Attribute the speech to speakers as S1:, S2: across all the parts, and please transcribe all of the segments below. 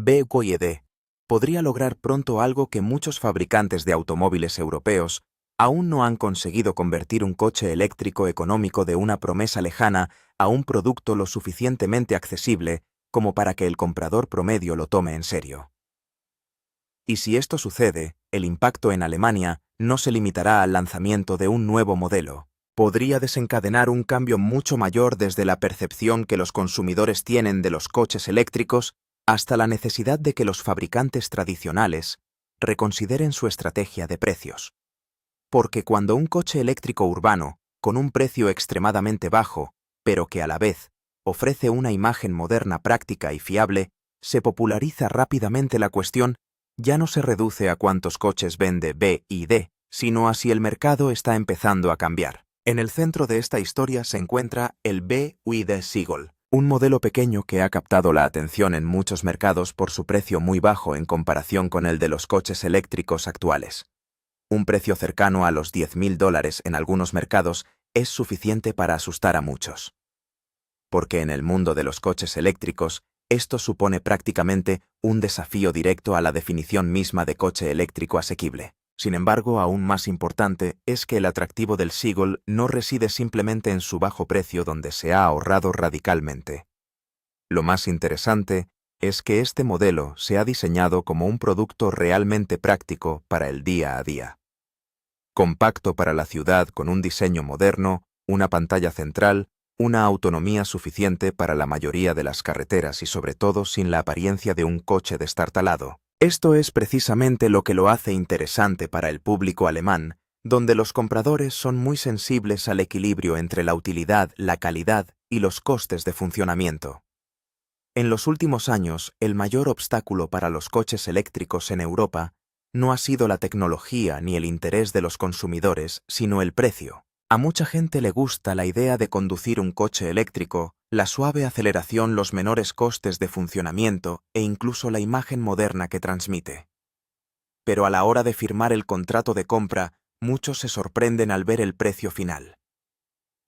S1: BYD podría lograr pronto algo que muchos fabricantes de automóviles europeos aún no han conseguido: convertir un coche eléctrico económico de una promesa lejana a un producto lo suficientemente accesible como para que el comprador promedio lo tome en serio. Y si esto sucede, el impacto en Alemania no se limitará al lanzamiento de un nuevo modelo. Podría desencadenar un cambio mucho mayor, desde la percepción que los consumidores tienen de los coches eléctricos hasta la necesidad de que los fabricantes tradicionales reconsideren su estrategia de precios. Porque cuando un coche eléctrico urbano, con un precio extremadamente bajo, pero que a la vez ofrece una imagen moderna, práctica y fiable, se populariza rápidamente, la cuestión ya no se reduce a cuántos coches vende BYD, sino a si el mercado está empezando a cambiar. En el centro de esta historia se encuentra el BYD Seagull, un modelo pequeño que ha captado la atención en muchos mercados por su precio muy bajo en comparación con el de los coches eléctricos actuales. Un precio cercano a los $10.000 en algunos mercados es suficiente para asustar a muchos. Porque en el mundo de los coches eléctricos, esto supone prácticamente un desafío directo a la definición misma de coche eléctrico asequible. Sin embargo, aún más importante es que el atractivo del Seagull no reside simplemente en su bajo precio, donde se ha ahorrado radicalmente. Lo más interesante es que este modelo se ha diseñado como un producto realmente práctico para el día a día. Compacto para la ciudad, con un diseño moderno, una pantalla central, una autonomía suficiente para la mayoría de las carreteras y sobre todo sin la apariencia de un coche destartalado. Esto es precisamente lo que lo hace interesante para el público alemán, donde los compradores son muy sensibles al equilibrio entre la utilidad, la calidad y los costes de funcionamiento. En los últimos años, el mayor obstáculo para los coches eléctricos en Europa no ha sido la tecnología ni el interés de los consumidores, sino el precio. A mucha gente le gusta la idea de conducir un coche eléctrico, la suave aceleración, los menores costes de funcionamiento e incluso la imagen moderna que transmite. Pero a la hora de firmar el contrato de compra, muchos se sorprenden al ver el precio final.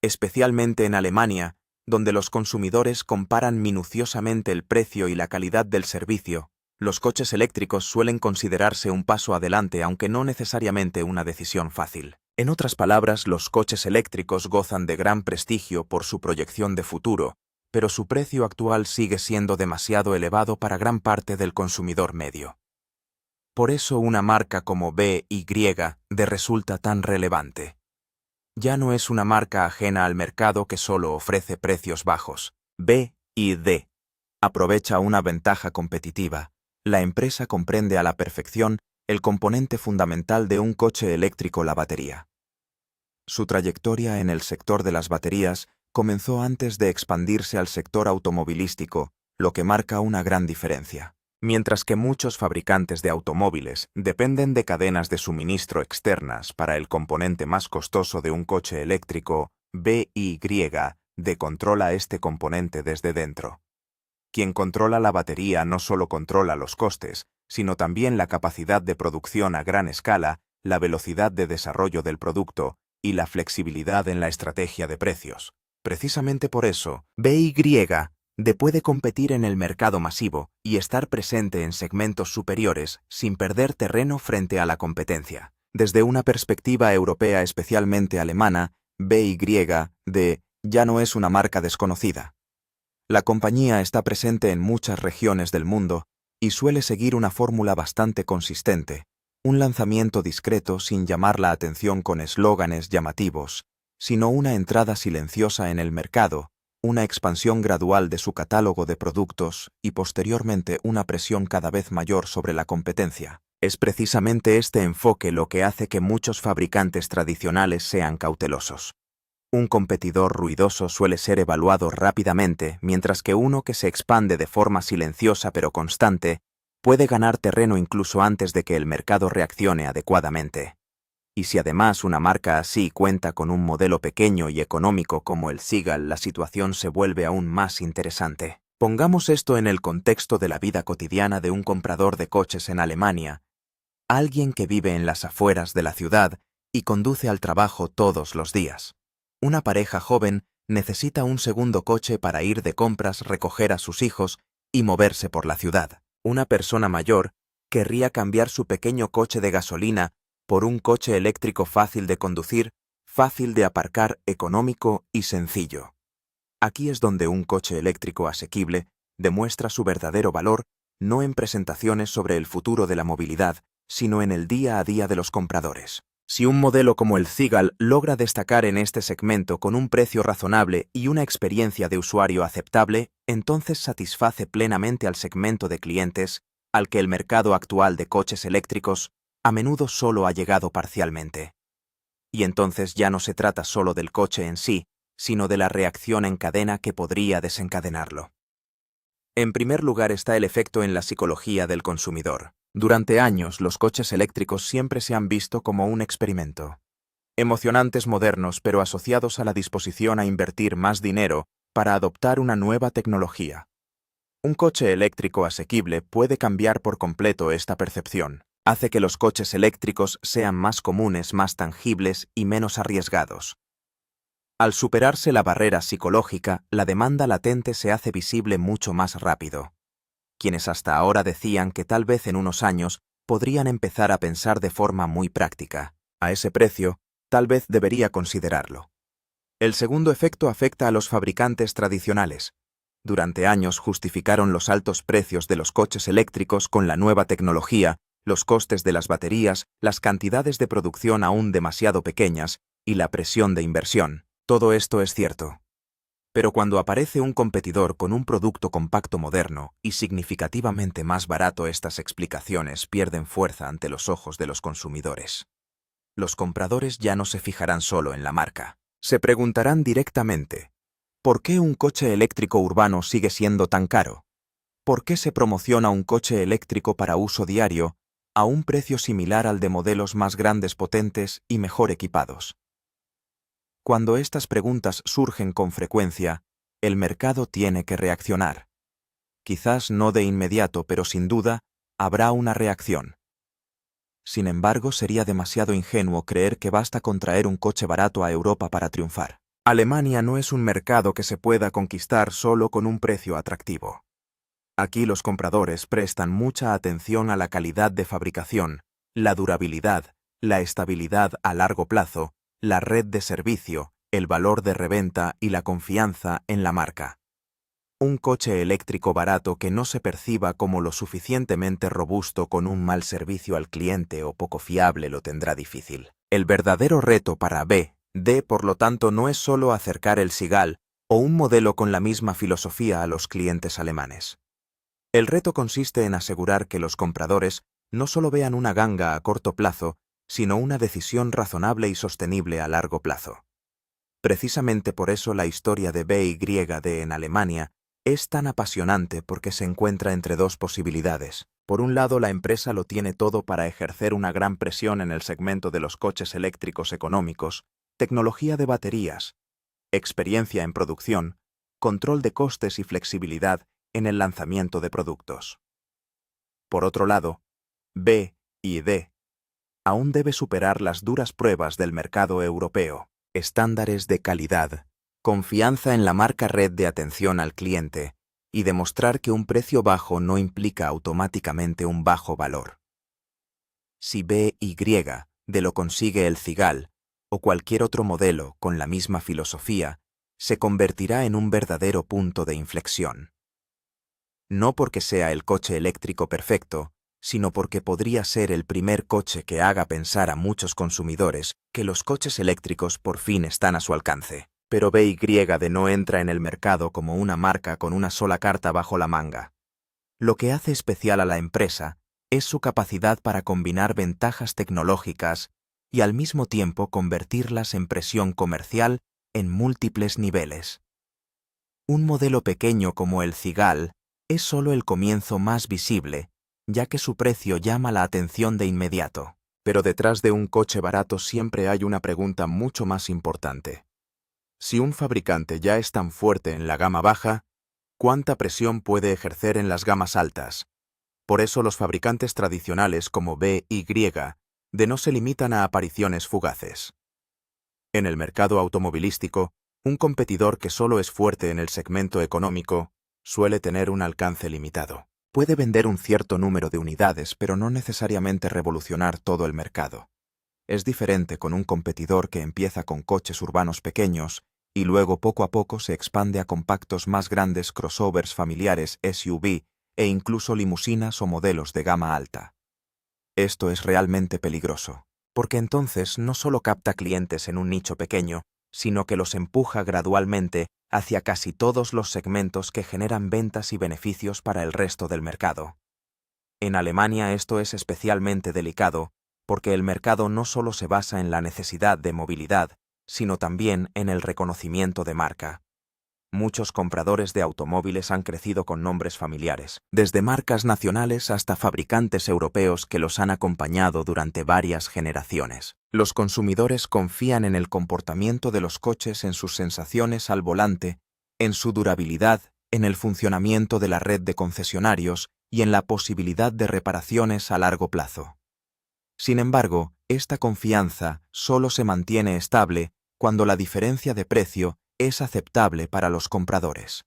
S1: Especialmente en Alemania, donde los consumidores comparan minuciosamente el precio y la calidad del servicio, los coches eléctricos suelen considerarse un paso adelante, aunque no necesariamente una decisión fácil. En otras palabras, los coches eléctricos gozan de gran prestigio por su proyección de futuro, pero su precio actual sigue siendo demasiado elevado para gran parte del consumidor medio. Por eso una marca como BYD resulta tan relevante. Ya no es una marca ajena al mercado que solo ofrece precios bajos. BYD aprovecha una ventaja competitiva. La empresa comprende a la perfección el componente fundamental de un coche eléctrico: la batería. Su trayectoria en el sector de las baterías comenzó antes de expandirse al sector automovilístico, lo que marca una gran diferencia. Mientras que muchos fabricantes de automóviles dependen de cadenas de suministro externas para el componente más costoso de un coche eléctrico, BYD controla este componente desde dentro. Quien controla la batería no solo controla los costes, sino también la capacidad de producción a gran escala, la velocidad de desarrollo del producto y la flexibilidad en la estrategia de precios. Precisamente por eso, BYD puede competir en el mercado masivo y estar presente en segmentos superiores sin perder terreno frente a la competencia. Desde una perspectiva europea, especialmente alemana, BYD ya no es una marca desconocida. La compañía está presente en muchas regiones del mundo y suele seguir una fórmula bastante consistente: un lanzamiento discreto sin llamar la atención con eslóganes llamativos, sino una entrada silenciosa en el mercado, una expansión gradual de su catálogo de productos y posteriormente una presión cada vez mayor sobre la competencia. Es precisamente este enfoque lo que hace que muchos fabricantes tradicionales sean cautelosos. Un competidor ruidoso suele ser evaluado rápidamente, mientras que uno que se expande de forma silenciosa pero constante puede ganar terreno incluso antes de que el mercado reaccione adecuadamente. Y si además una marca así cuenta con un modelo pequeño y económico como el Seagull, la situación se vuelve aún más interesante. Pongamos esto en el contexto de la vida cotidiana de un comprador de coches en Alemania, alguien que vive en las afueras de la ciudad y conduce al trabajo todos los días. Una pareja joven necesita un segundo coche para ir de compras, recoger a sus hijos y moverse por la ciudad. Una persona mayor querría cambiar su pequeño coche de gasolina por un coche eléctrico fácil de conducir, fácil de aparcar, económico y sencillo. Aquí es donde un coche eléctrico asequible demuestra su verdadero valor, no en presentaciones sobre el futuro de la movilidad, sino en el día a día de los compradores. Si un modelo como el Cigal logra destacar en este segmento con un precio razonable y una experiencia de usuario aceptable, entonces satisface plenamente al segmento de clientes al que el mercado actual de coches eléctricos a menudo solo ha llegado parcialmente. Y entonces ya no se trata solo del coche en sí, sino de la reacción en cadena que podría desencadenarlo. En primer lugar está el efecto en la psicología del consumidor. Durante años, los coches eléctricos siempre se han visto como un experimento. Emocionantes modernos, pero asociados a la disposición a invertir más dinero para adoptar una nueva tecnología. Un coche eléctrico asequible puede cambiar por completo esta percepción. Hace que los coches eléctricos sean más comunes, más tangibles y menos arriesgados. Al superarse la barrera psicológica, la demanda latente se hace visible mucho más rápido. Quienes hasta ahora decían que tal vez en unos años podrían empezar a pensar de forma muy práctica. A ese precio, tal vez debería considerarlo. El segundo efecto afecta a los fabricantes tradicionales. Durante años justificaron los altos precios de los coches eléctricos con la nueva tecnología, los costes de las baterías, las cantidades de producción aún demasiado pequeñas y la presión de inversión. Todo esto es cierto. Pero cuando aparece un competidor con un producto compacto moderno y significativamente más barato, estas explicaciones pierden fuerza ante los ojos de los consumidores. Los compradores ya no se fijarán solo en la marca. Se preguntarán directamente, ¿por qué un coche eléctrico urbano sigue siendo tan caro? ¿Por qué se promociona un coche eléctrico para uso diario a un precio similar al de modelos más grandes, potentes y mejor equipados? Cuando estas preguntas surgen con frecuencia, el mercado tiene que reaccionar. Quizás no de inmediato, pero sin duda, habrá una reacción. Sin embargo, sería demasiado ingenuo creer que basta con traer un coche barato a Europa para triunfar. Alemania no es un mercado que se pueda conquistar solo con un precio atractivo. Aquí los compradores prestan mucha atención a la calidad de fabricación, la durabilidad, la estabilidad a largo plazo, la red de servicio, el valor de reventa y la confianza en la marca. Un coche eléctrico barato que no se perciba como lo suficientemente robusto con un mal servicio al cliente o poco fiable lo tendrá difícil. El verdadero reto para BD, por lo tanto, no es solo acercar el Cigal o un modelo con la misma filosofía a los clientes alemanes. El reto consiste en asegurar que los compradores no solo vean una ganga a corto plazo, sino una decisión razonable y sostenible a largo plazo. Precisamente por eso la historia de BYD en Alemania es tan apasionante, porque se encuentra entre dos posibilidades. Por un lado, la empresa lo tiene todo para ejercer una gran presión en el segmento de los coches eléctricos económicos, tecnología de baterías, experiencia en producción, control de costes y flexibilidad en el lanzamiento de productos. Por otro lado, BYD aún debe superar las duras pruebas del mercado europeo, estándares de calidad, confianza en la marca, red de atención al cliente, y demostrar que un precio bajo no implica automáticamente un bajo valor. Si BYD lo consigue, el Cigal, o cualquier otro modelo con la misma filosofía, se convertirá en un verdadero punto de inflexión. No porque sea el coche eléctrico perfecto, sino porque podría ser el primer coche que haga pensar a muchos consumidores que los coches eléctricos por fin están a su alcance. Pero BYD no entra en el mercado como una marca con una sola carta bajo la manga. Lo que hace especial a la empresa es su capacidad para combinar ventajas tecnológicas y al mismo tiempo convertirlas en presión comercial en múltiples niveles. Un modelo pequeño como el Cigal es solo el comienzo más visible, ya que su precio llama la atención de inmediato. Pero detrás de un coche barato siempre hay una pregunta mucho más importante. Si un fabricante ya es tan fuerte en la gama baja, ¿cuánta presión puede ejercer en las gamas altas? Por eso los fabricantes tradicionales como BYD no se limitan a apariciones fugaces. En el mercado automovilístico, un competidor que solo es fuerte en el segmento económico suele tener un alcance limitado. Puede vender un cierto número de unidades, pero no necesariamente revolucionar todo el mercado. Es diferente con un competidor que empieza con coches urbanos pequeños y luego poco a poco se expande a compactos más grandes, crossovers familiares, SUV e incluso limusinas o modelos de gama alta. Esto es realmente peligroso, porque entonces no solo capta clientes en un nicho pequeño, sino que los empuja gradualmente hacia casi todos los segmentos que generan ventas y beneficios para el resto del mercado. En Alemania esto es especialmente delicado, porque el mercado no solo se basa en la necesidad de movilidad, sino también en el reconocimiento de marca. Muchos compradores de automóviles han crecido con nombres familiares, desde marcas nacionales hasta fabricantes europeos que los han acompañado durante varias generaciones. Los consumidores confían en el comportamiento de los coches, en sus sensaciones al volante, en su durabilidad, en el funcionamiento de la red de concesionarios y en la posibilidad de reparaciones a largo plazo. Sin embargo, esta confianza solo se mantiene estable cuando la diferencia de precio es aceptable para los compradores.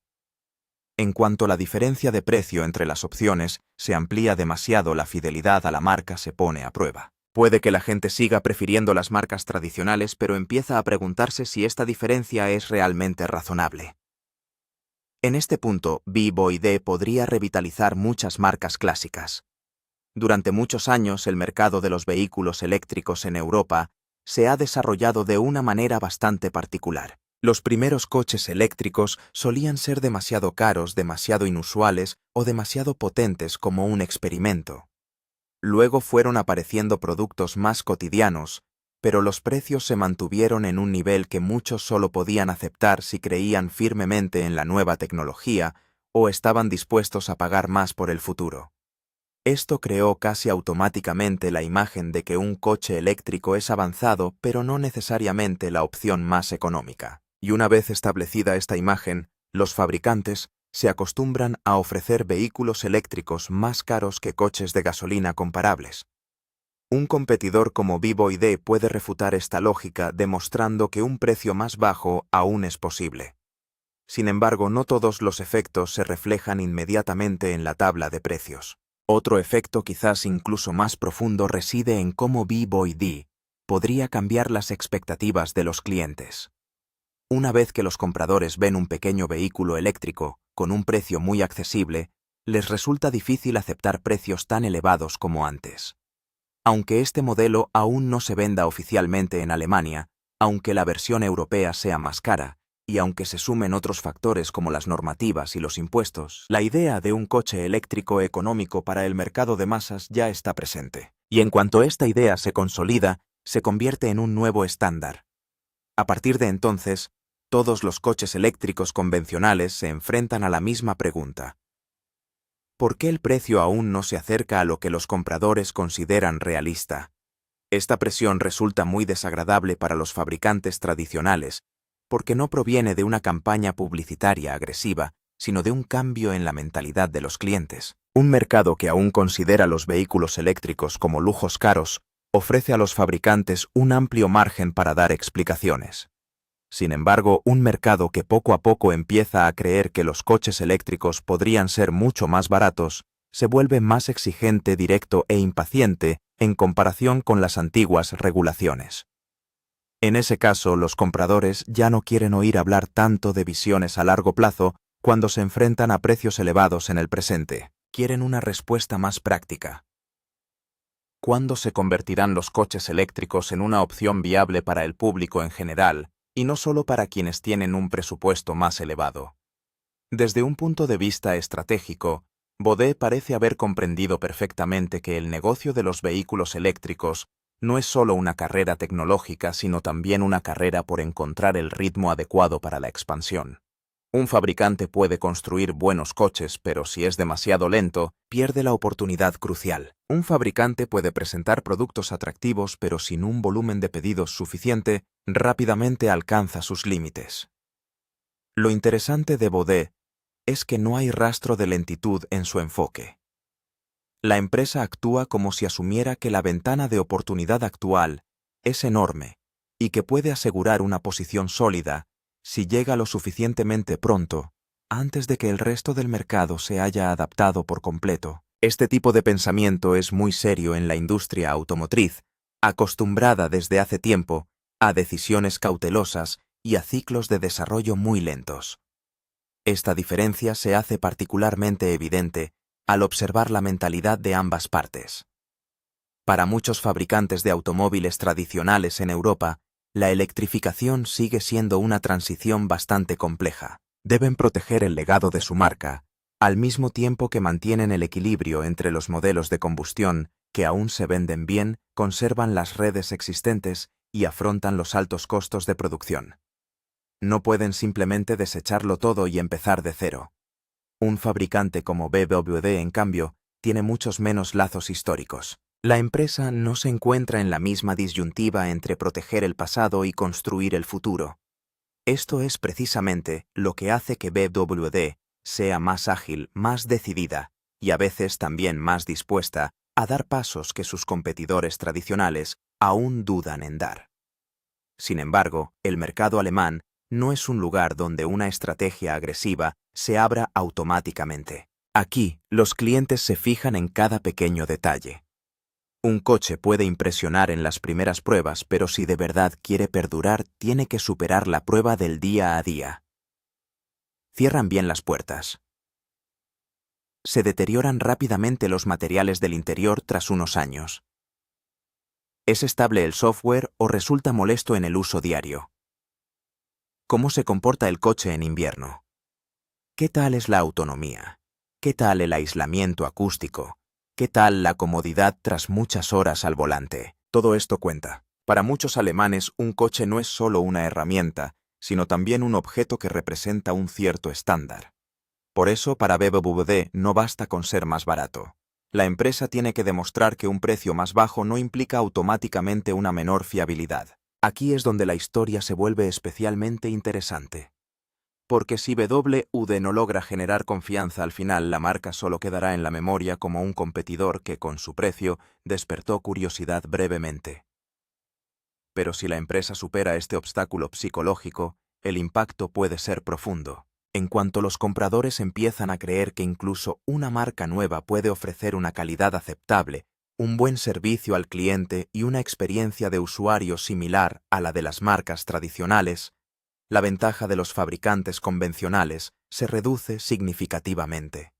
S1: En cuanto la diferencia de precio entre las opciones se amplía demasiado, la fidelidad a la marca se pone a prueba. Puede que la gente siga prefiriendo las marcas tradicionales, pero empieza a preguntarse si esta diferencia es realmente razonable. En este punto, BYD podría revitalizar muchas marcas clásicas. Durante muchos años, el mercado de los vehículos eléctricos en Europa se ha desarrollado de una manera bastante particular. Los primeros coches eléctricos solían ser demasiado caros, demasiado inusuales o demasiado potentes como un experimento. Luego fueron apareciendo productos más cotidianos, pero los precios se mantuvieron en un nivel que muchos solo podían aceptar si creían firmemente en la nueva tecnología o estaban dispuestos a pagar más por el futuro. Esto creó casi automáticamente la imagen de que un coche eléctrico es avanzado, pero no necesariamente la opción más económica. Y una vez establecida esta imagen, los fabricantes se acostumbran a ofrecer vehículos eléctricos más caros que coches de gasolina comparables. Un competidor como BYD puede refutar esta lógica demostrando que un precio más bajo aún es posible. Sin embargo, no todos los efectos se reflejan inmediatamente en la tabla de precios. Otro efecto quizás incluso más profundo reside en cómo BYD podría cambiar las expectativas de los clientes. Una vez que los compradores ven un pequeño vehículo eléctrico con un precio muy accesible, les resulta difícil aceptar precios tan elevados como antes. Aunque este modelo aún no se venda oficialmente en Alemania, aunque la versión europea sea más cara, y aunque se sumen otros factores como las normativas y los impuestos, la idea de un coche eléctrico económico para el mercado de masas ya está presente. Y en cuanto esta idea se consolida, se convierte en un nuevo estándar. A partir de entonces, todos los coches eléctricos convencionales se enfrentan a la misma pregunta. ¿Por qué el precio aún no se acerca a lo que los compradores consideran realista? Esta presión resulta muy desagradable para los fabricantes tradicionales, porque no proviene de una campaña publicitaria agresiva, sino de un cambio en la mentalidad de los clientes. Un mercado que aún considera los vehículos eléctricos como lujos caros, ofrece a los fabricantes un amplio margen para dar explicaciones. Sin embargo, un mercado que poco a poco empieza a creer que los coches eléctricos podrían ser mucho más baratos, se vuelve más exigente, directo e impaciente en comparación con las antiguas regulaciones. En ese caso, los compradores ya no quieren oír hablar tanto de visiones a largo plazo cuando se enfrentan a precios elevados en el presente. Quieren una respuesta más práctica. ¿Cuándo se convertirán los coches eléctricos en una opción viable para el público en general, y no solo para quienes tienen un presupuesto más elevado? Desde un punto de vista estratégico, BYD parece haber comprendido perfectamente que el negocio de los vehículos eléctricos no es solo una carrera tecnológica, sino también una carrera por encontrar el ritmo adecuado para la expansión. Un fabricante puede construir buenos coches, pero si es demasiado lento, pierde la oportunidad crucial. Un fabricante puede presentar productos atractivos, pero sin un volumen de pedidos suficiente, rápidamente alcanza sus límites. Lo interesante de BYD es que no hay rastro de lentitud en su enfoque. La empresa actúa como si asumiera que la ventana de oportunidad actual es enorme y que puede asegurar una posición sólida si llega lo suficientemente pronto, antes de que el resto del mercado se haya adaptado por completo. Este tipo de pensamiento es muy serio en la industria automotriz, acostumbrada desde hace tiempo a decisiones cautelosas y a ciclos de desarrollo muy lentos. Esta diferencia se hace particularmente evidente al observar la mentalidad de ambas partes. Para muchos fabricantes de automóviles tradicionales en Europa, la electrificación sigue siendo una transición bastante compleja. Deben proteger el legado de su marca, al mismo tiempo que mantienen el equilibrio entre los modelos de combustión que aún se venden bien, conservan las redes existentes y afrontan los altos costos de producción. No pueden simplemente desecharlo todo y empezar de cero. Un fabricante como BMW, en cambio, tiene muchos menos lazos históricos. La empresa no se encuentra en la misma disyuntiva entre proteger el pasado y construir el futuro. Esto es precisamente lo que hace que BMW sea más ágil, más decidida y a veces también más dispuesta a dar pasos que sus competidores tradicionales aún dudan en dar. Sin embargo, el mercado alemán no es un lugar donde una estrategia agresiva se abra automáticamente. Aquí, los clientes se fijan en cada pequeño detalle. Un coche puede impresionar en las primeras pruebas, pero si de verdad quiere perdurar, tiene que superar la prueba del día a día. Cierran bien las puertas. Se deterioran rápidamente los materiales del interior tras unos años. ¿Es estable el software o resulta molesto en el uso diario? ¿Cómo se comporta el coche en invierno? ¿Qué tal es la autonomía? ¿Qué tal el aislamiento acústico? ¿Qué tal la comodidad tras muchas horas al volante? Todo esto cuenta. Para muchos alemanes, un coche no es solo una herramienta, sino también un objeto que representa un cierto estándar. Por eso, para BMW no basta con ser más barato. La empresa tiene que demostrar que un precio más bajo no implica automáticamente una menor fiabilidad. Aquí es donde la historia se vuelve especialmente interesante. Porque si BMW no logra generar confianza al final, la marca solo quedará en la memoria como un competidor que, con su precio, despertó curiosidad brevemente. Pero si la empresa supera este obstáculo psicológico, el impacto puede ser profundo. En cuanto los compradores empiezan a creer que incluso una marca nueva puede ofrecer una calidad aceptable, un buen servicio al cliente y una experiencia de usuario similar a la de las marcas tradicionales, la ventaja de los fabricantes convencionales se reduce significativamente.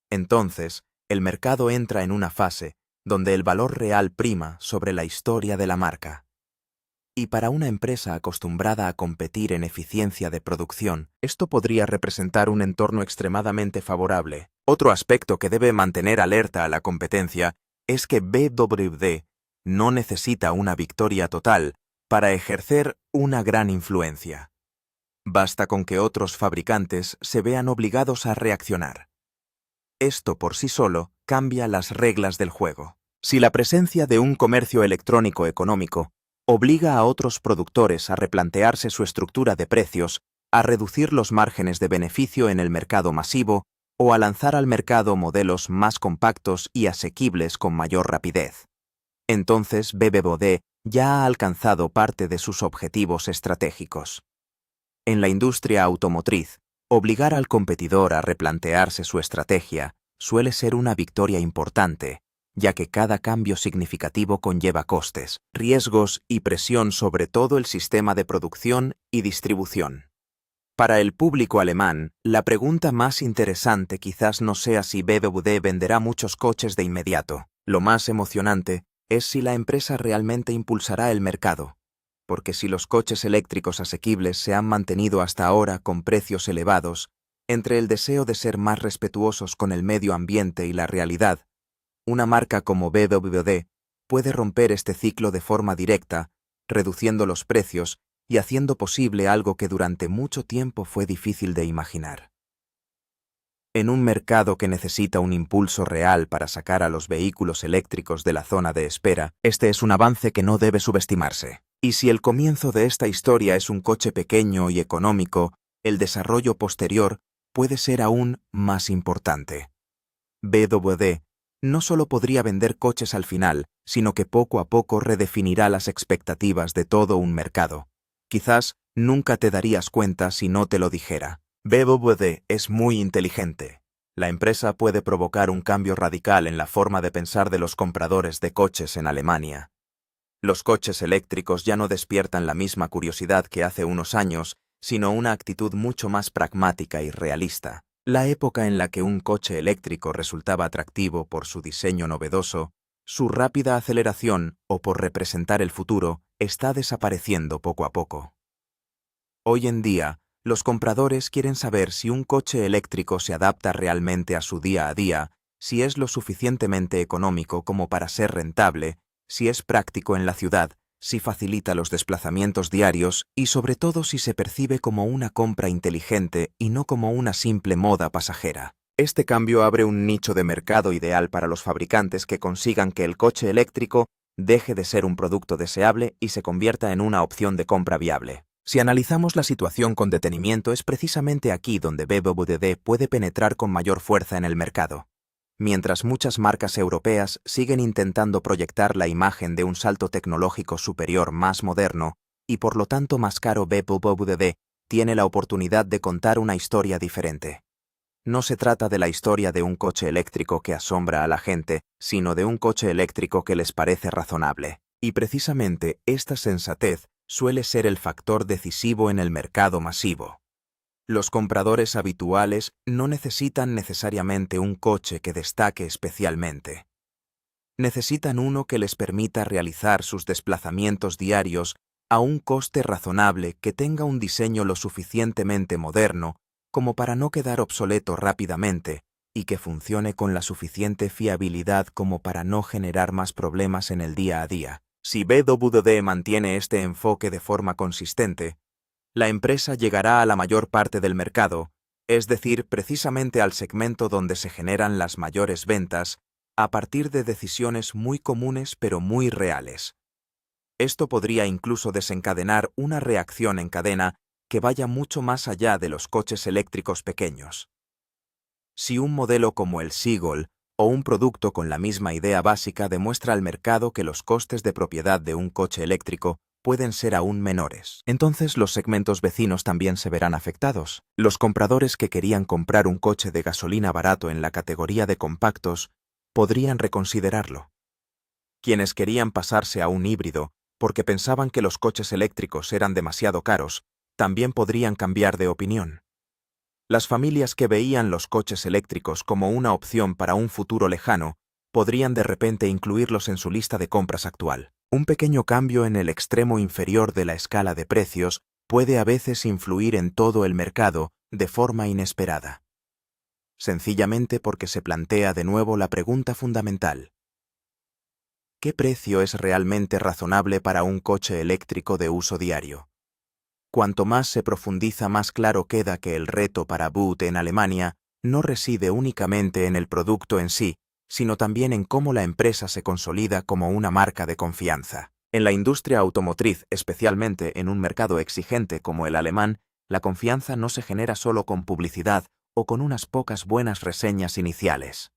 S1: Entonces, el mercado entra en una fase donde el valor real prima sobre la historia de la marca. Y para una empresa acostumbrada a competir en eficiencia de producción, esto podría representar un entorno extremadamente favorable. Otro aspecto que debe mantener alerta a la competencia es que BMW no necesita una victoria total para ejercer una gran influencia. Basta con que otros fabricantes se vean obligados a reaccionar. Esto por sí solo cambia las reglas del juego. Si la presencia de un comercio electrónico económico obliga a otros productores a replantearse su estructura de precios, a reducir los márgenes de beneficio en el mercado masivo o a lanzar al mercado modelos más compactos y asequibles con mayor rapidez, entonces BMW ya ha alcanzado parte de sus objetivos estratégicos. En la industria automotriz, obligar al competidor a replantearse su estrategia suele ser una victoria importante, ya que cada cambio significativo conlleva costes, riesgos y presión sobre todo el sistema de producción y distribución. Para el público alemán, la pregunta más interesante quizás no sea si BMW venderá muchos coches de inmediato. Lo más emocionante es si la empresa realmente impulsará el mercado. Porque si los coches eléctricos asequibles se han mantenido hasta ahora con precios elevados, entre el deseo de ser más respetuosos con el medio ambiente y la realidad, una marca como BMW puede romper este ciclo de forma directa, reduciendo los precios y haciendo posible algo que durante mucho tiempo fue difícil de imaginar. En un mercado que necesita un impulso real para sacar a los vehículos eléctricos de la zona de espera, este es un avance que no debe subestimarse. Y si el comienzo de esta historia es un coche pequeño y económico, el desarrollo posterior puede ser aún más importante. BMW no solo podría vender coches al final, sino que poco a poco redefinirá las expectativas de todo un mercado. Quizás nunca te darías cuenta si no te lo dijera, BMW es muy inteligente. La empresa puede provocar un cambio radical en la forma de pensar de los compradores de coches en Alemania. Los coches eléctricos ya no despiertan la misma curiosidad que hace unos años, sino una actitud mucho más pragmática y realista. La época en la que un coche eléctrico resultaba atractivo por su diseño novedoso, su rápida aceleración o por representar el futuro, está desapareciendo poco a poco. Hoy en día, los compradores quieren saber si un coche eléctrico se adapta realmente a su día a día, si es lo suficientemente económico como para ser rentable, si es práctico en la ciudad, si facilita los desplazamientos diarios y sobre todo si se percibe como una compra inteligente y no como una simple moda pasajera. Este cambio abre un nicho de mercado ideal para los fabricantes que consigan que el coche eléctrico deje de ser un producto deseable y se convierta en una opción de compra viable. Si analizamos la situación con detenimiento, es precisamente aquí donde BMW puede penetrar con mayor fuerza en el mercado. Mientras muchas marcas europeas siguen intentando proyectar la imagen de un salto tecnológico superior más moderno, y por lo tanto más caro, BMW tiene la oportunidad de contar una historia diferente. No se trata de la historia de un coche eléctrico que asombra a la gente, sino de un coche eléctrico que les parece razonable. Y precisamente esta sensatez suele ser el factor decisivo en el mercado masivo. Los compradores habituales no necesitan necesariamente un coche que destaque especialmente. Necesitan uno que les permita realizar sus desplazamientos diarios a un coste razonable, que tenga un diseño lo suficientemente moderno como para no quedar obsoleto rápidamente y que funcione con la suficiente fiabilidad como para no generar más problemas en el día a día. Si BMW mantiene este enfoque de forma consistente, la empresa llegará a la mayor parte del mercado, es decir, precisamente al segmento donde se generan las mayores ventas, a partir de decisiones muy comunes pero muy reales. Esto podría incluso desencadenar una reacción en cadena que vaya mucho más allá de los coches eléctricos pequeños. Si un modelo como el Seagull o un producto con la misma idea básica demuestra al mercado que los costes de propiedad de un coche eléctrico pueden ser aún menores, entonces los segmentos vecinos también se verán afectados. Los compradores que querían comprar un coche de gasolina barato en la categoría de compactos podrían reconsiderarlo. Quienes querían pasarse a un híbrido porque pensaban que los coches eléctricos eran demasiado caros, también podrían cambiar de opinión. Las familias que veían los coches eléctricos como una opción para un futuro lejano podrían de repente incluirlos en su lista de compras actual. Un pequeño cambio en el extremo inferior de la escala de precios puede a veces influir en todo el mercado de forma inesperada. Sencillamente porque se plantea de nuevo la pregunta fundamental: ¿qué precio es realmente razonable para un coche eléctrico de uso diario? Cuanto más se profundiza, más claro queda que el reto para BUT en Alemania no reside únicamente en el producto en sí, sino también en cómo la empresa se consolida como una marca de confianza. En la industria automotriz, especialmente en un mercado exigente como el alemán, la confianza no se genera solo con publicidad o con unas pocas buenas reseñas iniciales.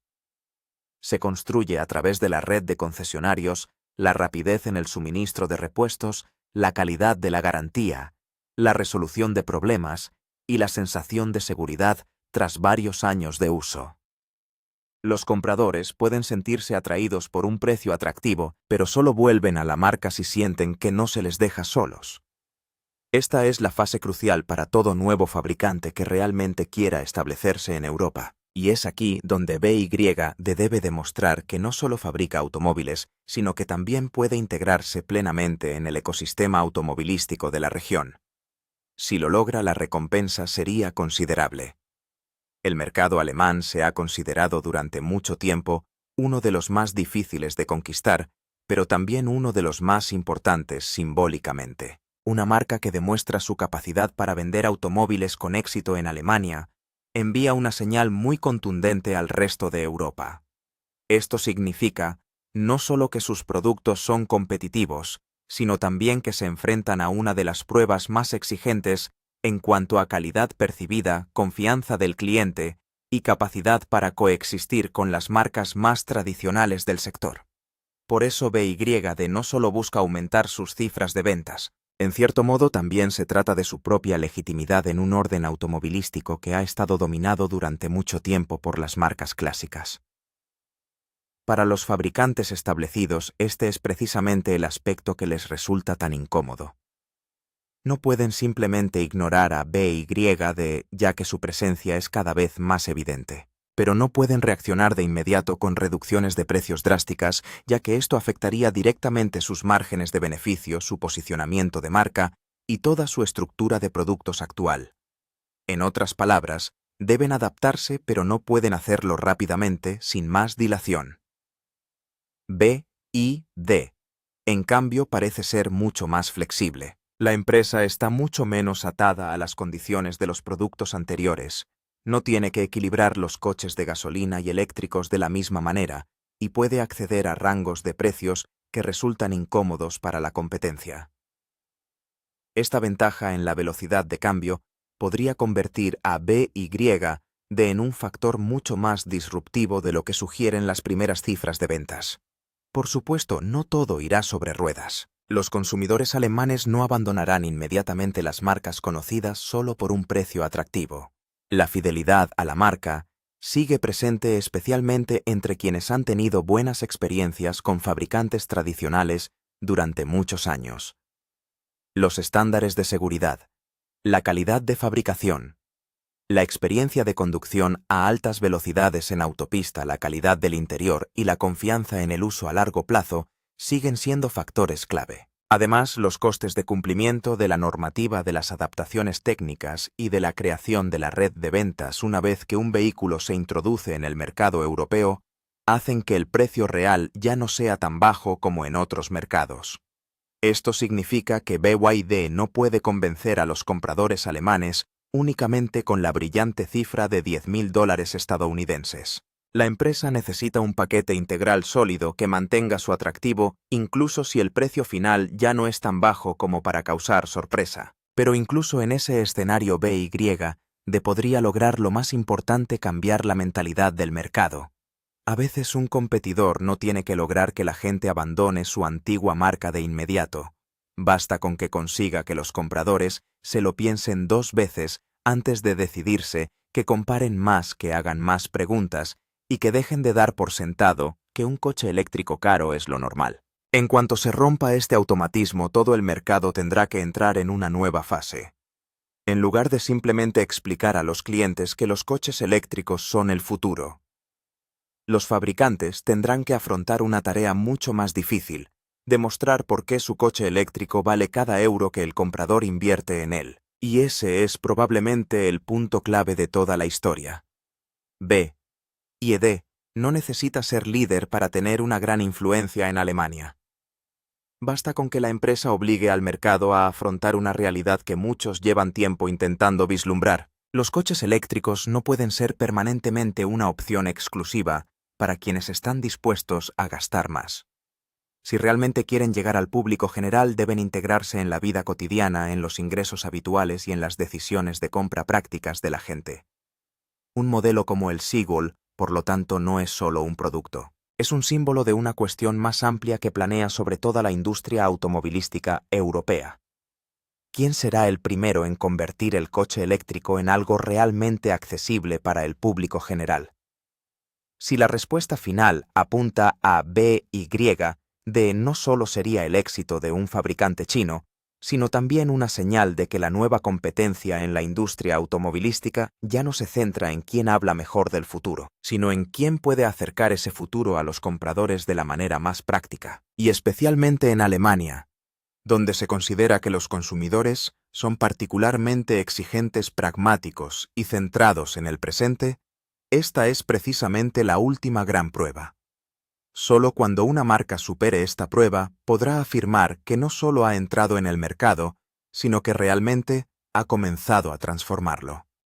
S1: Se construye a través de la red de concesionarios, la rapidez en el suministro de repuestos, la calidad de la garantía, la resolución de problemas y la sensación de seguridad tras varios años de uso. Los compradores pueden sentirse atraídos por un precio atractivo, pero solo vuelven a la marca si sienten que no se les deja solos. Esta es la fase crucial para todo nuevo fabricante que realmente quiera establecerse en Europa. Y es aquí donde BY debe demostrar que no solo fabrica automóviles, sino que también puede integrarse plenamente en el ecosistema automovilístico de la región. Si lo logra, la recompensa sería considerable. El mercado alemán se ha considerado durante mucho tiempo uno de los más difíciles de conquistar, pero también uno de los más importantes simbólicamente. Una marca que demuestra su capacidad para vender automóviles con éxito en Alemania envía una señal muy contundente al resto de Europa. Esto significa no solo que sus productos son competitivos, sino también que se enfrentan a una de las pruebas más exigentes en cuanto a calidad percibida, confianza del cliente y capacidad para coexistir con las marcas más tradicionales del sector. Por eso BYD no solo busca aumentar sus cifras de ventas, En cierto modo, también se trata de su propia legitimidad en un orden automovilístico que ha estado dominado durante mucho tiempo por las marcas clásicas. Para los fabricantes establecidos, este es precisamente el aspecto que les resulta tan incómodo. No pueden simplemente ignorar a BY ya que su presencia es cada vez más evidente. Pero no pueden reaccionar de inmediato con reducciones de precios drásticas, ya que esto afectaría directamente sus márgenes de beneficio, su posicionamiento de marca y toda su estructura de productos actual. En otras palabras, deben adaptarse, pero no pueden hacerlo rápidamente, sin más dilación. BYD, en cambio, parece ser mucho más flexible. La empresa está mucho menos atada a las condiciones de los productos anteriores. No tiene que equilibrar los coches de gasolina y eléctricos de la misma manera y puede acceder a rangos de precios que resultan incómodos para la competencia. Esta ventaja en la velocidad de cambio podría convertir a BYD en un factor mucho más disruptivo de lo que sugieren las primeras cifras de ventas. Por supuesto, no todo irá sobre ruedas. Los consumidores alemanes no abandonarán inmediatamente las marcas conocidas solo por un precio atractivo. La fidelidad a la marca sigue presente especialmente entre quienes han tenido buenas experiencias con fabricantes tradicionales durante muchos años. Los estándares de seguridad, la calidad de fabricación, la experiencia de conducción a altas velocidades en autopista, la calidad del interior y la confianza en el uso a largo plazo siguen siendo factores clave. Además, los costes de cumplimiento de la normativa de las adaptaciones técnicas y de la creación de la red de ventas una vez que un vehículo se introduce en el mercado europeo hacen que el precio real ya no sea tan bajo como en otros mercados. Esto significa que BYD no puede convencer a los compradores alemanes únicamente con la brillante cifra de $10.000 estadounidenses. La empresa necesita un paquete integral sólido que mantenga su atractivo incluso si el precio final ya no es tan bajo como para causar sorpresa. Pero incluso en ese escenario BYD podría lograr lo más importante: cambiar la mentalidad del mercado. A veces un competidor no tiene que lograr que la gente abandone su antigua marca de inmediato. Basta con que consiga que los compradores se lo piensen 2 veces antes de decidirse, que comparen más, que hagan más preguntas y que dejen de dar por sentado que un coche eléctrico caro es lo normal. En cuanto se rompa este automatismo, todo el mercado tendrá que entrar en una nueva fase. En lugar de simplemente explicar a los clientes que los coches eléctricos son el futuro, los fabricantes tendrán que afrontar una tarea mucho más difícil: demostrar por qué su coche eléctrico vale cada euro que el comprador invierte en él. Y ese es probablemente el punto clave de toda la historia. BYD no necesita ser líder para tener una gran influencia en Alemania. Basta con que la empresa obligue al mercado a afrontar una realidad que muchos llevan tiempo intentando vislumbrar. Los coches eléctricos no pueden ser permanentemente una opción exclusiva para quienes están dispuestos a gastar más. Si realmente quieren llegar al público general, deben integrarse en la vida cotidiana, en los ingresos habituales y en las decisiones de compra prácticas de la gente. Un modelo como el Seagull, por lo tanto, no es solo un producto. Es un símbolo de una cuestión más amplia que planea sobre toda la industria automovilística europea. ¿Quién será el primero en convertir el coche eléctrico en algo realmente accesible para el público general? Si la respuesta final apunta a BYD, no solo sería el éxito de un fabricante chino, sino también una señal de que la nueva competencia en la industria automovilística ya no se centra en quién habla mejor del futuro, sino en quién puede acercar ese futuro a los compradores de la manera más práctica. Y especialmente en Alemania, donde se considera que los consumidores son particularmente exigentes, pragmáticos y centrados en el presente, esta es precisamente la última gran prueba. Solo cuando una marca supere esta prueba podrá afirmar que no solo ha entrado en el mercado, sino que realmente ha comenzado a transformarlo.